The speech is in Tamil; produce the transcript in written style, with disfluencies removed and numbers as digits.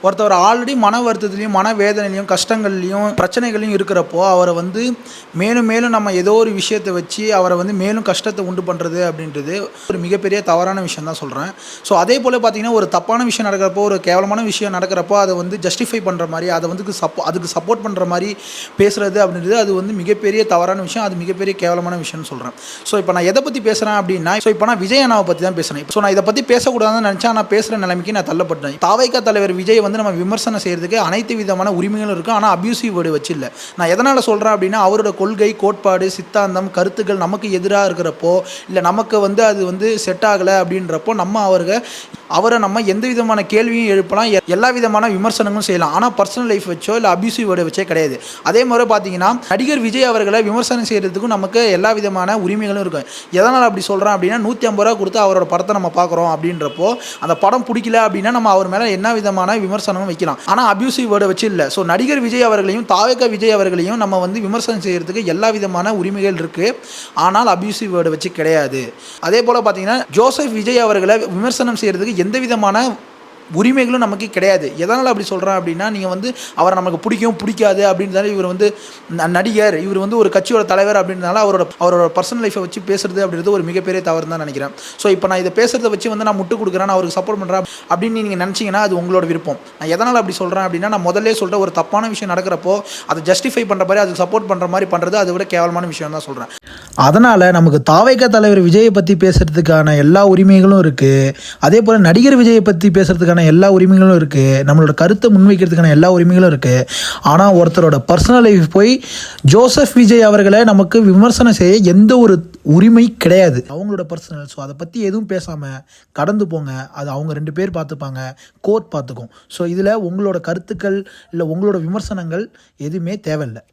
ஒருத்தவர் ஆல்ரெடி மன வருத்தத்துலேயும் மன வேதனையிலையும் கஷ்டங்கள்லையும் பிரச்சனைகளையும் இருக்கிறப்போ அவரை வந்து மேலும் மேலும் நம்ம ஏதோ ஒரு விஷயத்தை வச்சு அவரை வந்து மேலும் கஷ்டத்தை உண்டு பண்ணுறது அப்படின்றது ஒரு மிகப்பெரிய தவறான விஷயம் தான் சொல்கிறேன். ஸோ அதே போல் பார்த்திங்கன்னா ஒரு தப்பான விஷயம் நடக்கிறப்போ ஒரு கேவலமான விஷயம் நடக்கிறப்போ அதை வந்து ஜஸ்டிஃபை பண்ணுற மாதிரி அதை வந்து அதுக்கு சப்போர்ட் பண்ணுற மாதிரி பேசுகிறது அப்படின்றது அது வந்து மிகப்பெரிய தவறான விஷயம், அது மிகப்பெரிய கேவலமான விஷயம்னு சொல்கிறேன். ஸோ இப்போ நான் எதை பற்றி பேசுகிறேன் அப்படின்னா இப்போ நான் விஜய் அண்ணாவை பற்றி தான் பேசுகிறேன். ஸோ நான் இதை பற்றி பேசக்கூடாதுன்னு நினச்சா நான் பேசுகிற நிலைமைக்கு நான் தள்ளப்பட்டேன். தாவைக்கா தலைவர் விஜய் வந்து நம்ம விமர்சனம் செய்கிறதுக்கு அனைத்து விதமான உரிமைகளும் இருக்குது. ஆனால் அப்யூசிவ் வேர்டு வச்சு இல்லை. நான் எதனால் சொல்கிறேன் அப்படின்னா அவரோட கொள்கை கோட்பாடு சித்தாந்தம் கருத்துக்கள் நமக்கு எதிராக இருக்கிறப்போ இல்லை நமக்கு வந்து அது வந்து செட் ஆகலை அப்படின்றப்போ அவரை நம்ம எந்த விதமான கேள்வியும் எழுப்பலாம், எல்லா விதமான விமர்சனங்களும் செய்யலாம். ஆனால் பர்சனல் லைஃப் வச்சோ இல்லை அப்யூசிவ் வேர்டை வச்சே கிடையாது. அதே மாதிரி பார்த்தீங்கன்னா நடிகர் விஜய் அவர்களை விமர்சனம் செய்கிறதுக்கும் நமக்கு எல்லா விதமான உரிமைகளும் இருக்கும். எதனால் அப்படி சொல்கிறேன் அப்படின்னா 150 ரூபா கொடுத்து அவரோட படத்தை நம்ம பார்க்குறோம் அப்படின்றப்போ அந்த படம் பிடிக்கல அப்படின்னா நம்ம அவர் மேலே என்ன விதமான விமர்சனமும் வைக்கலாம். ஆனால் அப்யூசிவ் வேர்டை வச்சு இல்லை. ஸோ நடிகர் விஜய் அவர்களையும் தாவேக்கா விஜய் அவர்களையும் நம்ம வந்து விமர்சனம் செய்கிறதுக்கு எல்லா விதமான உரிமைகள் இருக்குது. ஆனால் அப்யூசிவ் வேர்டை வச்சு கிடையாது. அதே போல் பார்த்தீங்கன்னா ஜோசப் விஜய் அவர்களை விமர்சனம் செய்கிறதுக்கு எந்த விதமான உரிமைகளும் நமக்கு கிடையாது. எதனால் அப்படி சொல்கிறேன் அப்படின்னா நீங்கள் வந்து அவரை நமக்கு பிடிக்காது அப்படின்றதால இவர் வந்து நடிகர், இவர் வந்து ஒரு கட்சியோட தலைவர் அப்படின்றனால அவரோட பர்சனல் லைஃப்பை வச்சு பேசுறது அப்படின்றது ஒரு மிகப்பெரிய தவறு தான் நினைக்கிறேன். ஸோ இப்போ நான் இதை பேசுகிறத வச்சு வந்து நான் முட்டு கொடுக்குறேன், நான் அவருக்கு சப்போர்ட் பண்ணுறேன் அப்படின்னு நீங்கள் நினச்சிங்கன்னா அது உங்களோட விருப்பம். நான் எதனால் அப்படி சொல்கிறேன் அப்படின்னா நான் முதல்ல சொல்கிற ஒரு தப்பான விஷயம் நடக்கிறப்போ அதை ஜஸ்டிஃபை பண்ணுற மாதிரி அதுக்கு சப்போர்ட் பண்ணுற மாதிரி பண்ணுறது அதை விட கேவலமான விஷயம் தான் சொல்கிறேன். அதனால் நமக்கு தாவேக்கா தலைவர் விஜயை பற்றி பேசுகிறதுக்கான எல்லா உரிமைகளும் இருக்குது. அதே போல் நடிகர் விஜயை பற்றி பேசுகிறதுக்கான எல்லா உரிமைகளும் இருக்குது. நம்மளோட கருத்தை முன்வைக்கிறதுக்கான எல்லா உரிமைகளும் இருக்குது. ஆனால் ஒருத்தரோட பர்சனல் லைஃப் போய் ஜோசப் விஜய் அவர்களை நமக்கு விமர்சனம் செய்ய எந்த ஒரு உரிமை கிடையாது. அவங்களோட பர்சனல். ஸோ அதை பற்றி எதுவும் பேசாமல் கடந்து போங்க. அது அவங்க 2 பேர் பார்த்துப்பாங்க, கோர்ட் பார்த்துக்கும். ஸோ இதில் உங்களோட கருத்துக்கள் இல்லை உங்களோட விமர்சனங்கள் எதுவுமே தேவையில்லை.